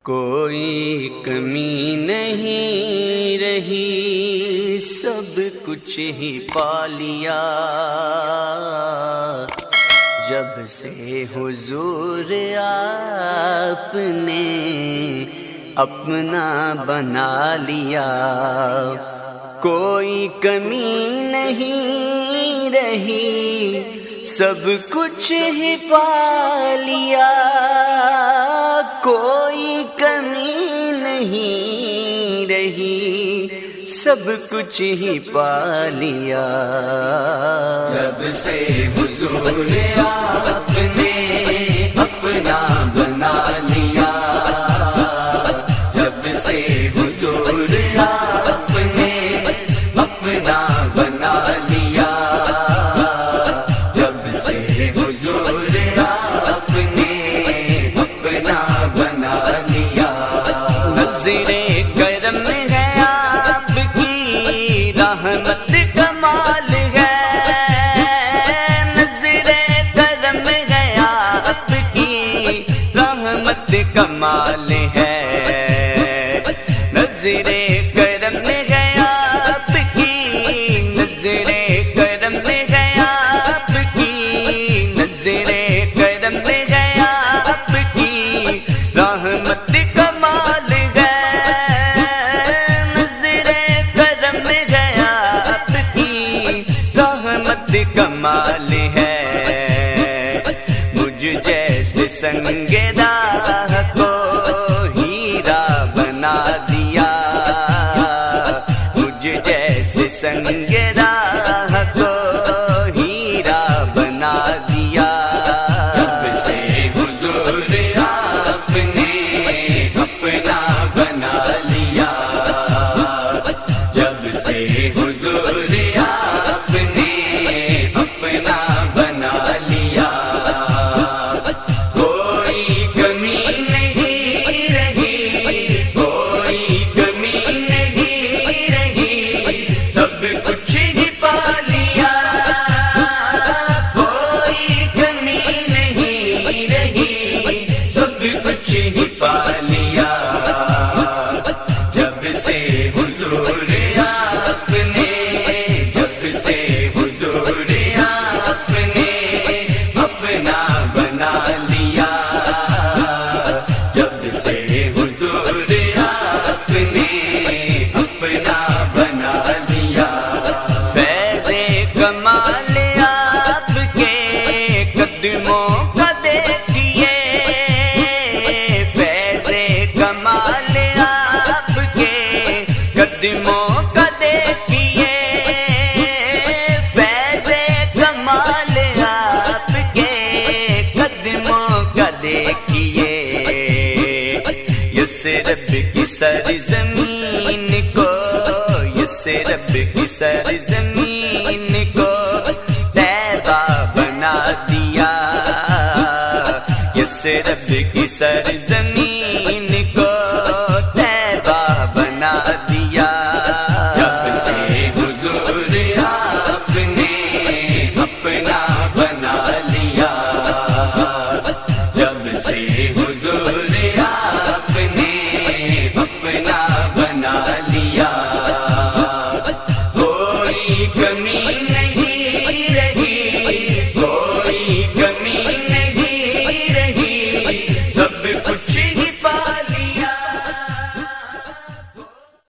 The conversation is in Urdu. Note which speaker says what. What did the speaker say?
Speaker 1: کوئی کمی نہیں رہی، سب کچھ ہی پا لیا جب سے حضور آپ نے اپنا بنا لیا۔ کوئی کمی نہیں رہی، سب کچھ ہی پا لیا۔ کوئی کمی نہیں رہی، سب کچھ ہی پا لیا جب سے حضور آپ نے اپنا بنا لیا۔ جب سے حضور آپ نے اپنا بنا لیا، جب سے حضور آپ نے اپنا بنا لیا۔ نظر کرم ہے آپ کی، رحمت کمال ہے۔ نظر کرم ہے آپ کی، رحمت کمال ہے۔ نظر کرم ہے آپ کی، نظر کرم ہے آپ کی، نظر کرم ہے آپ کی، رحمت کمال ہے۔ نظر کرم ہے آپ کی، رحمت کمال ہے۔ مجھ جیسے سنگ راہ کو ہیرا بنا دیا، مجھ جیسے سنگ راہ کو ہیرا بنا دیا۔ جب سے حضور آپ نے اپنا بنا لیا، جب سے حضور آپ نے اپنا بنا لیا، کوئی کمی نہیں رہی، کوئی کمی نہیں رہی، سب کچھ ہی پا لیا۔ کوئی کمی نہیں رہی، سب کچھ ہی پا لیا جب سے حضور آپ نے، جب سے حضور آپ نے اپنا بنا لیا، جب سے حضور آپ نے اپنا بنا لیا۔ فیض کمال آپ کے قدموں کا دیکھیے، فیض کمال آپ کے قدموں کا دیکھیے، فیض کمال آپ کے قدموں کا دیکھیے۔ یس رب کی سرزمین کو، یس رب کی سرزمین کو طیبہ بنا دیا۔ یس رب کی سرزمین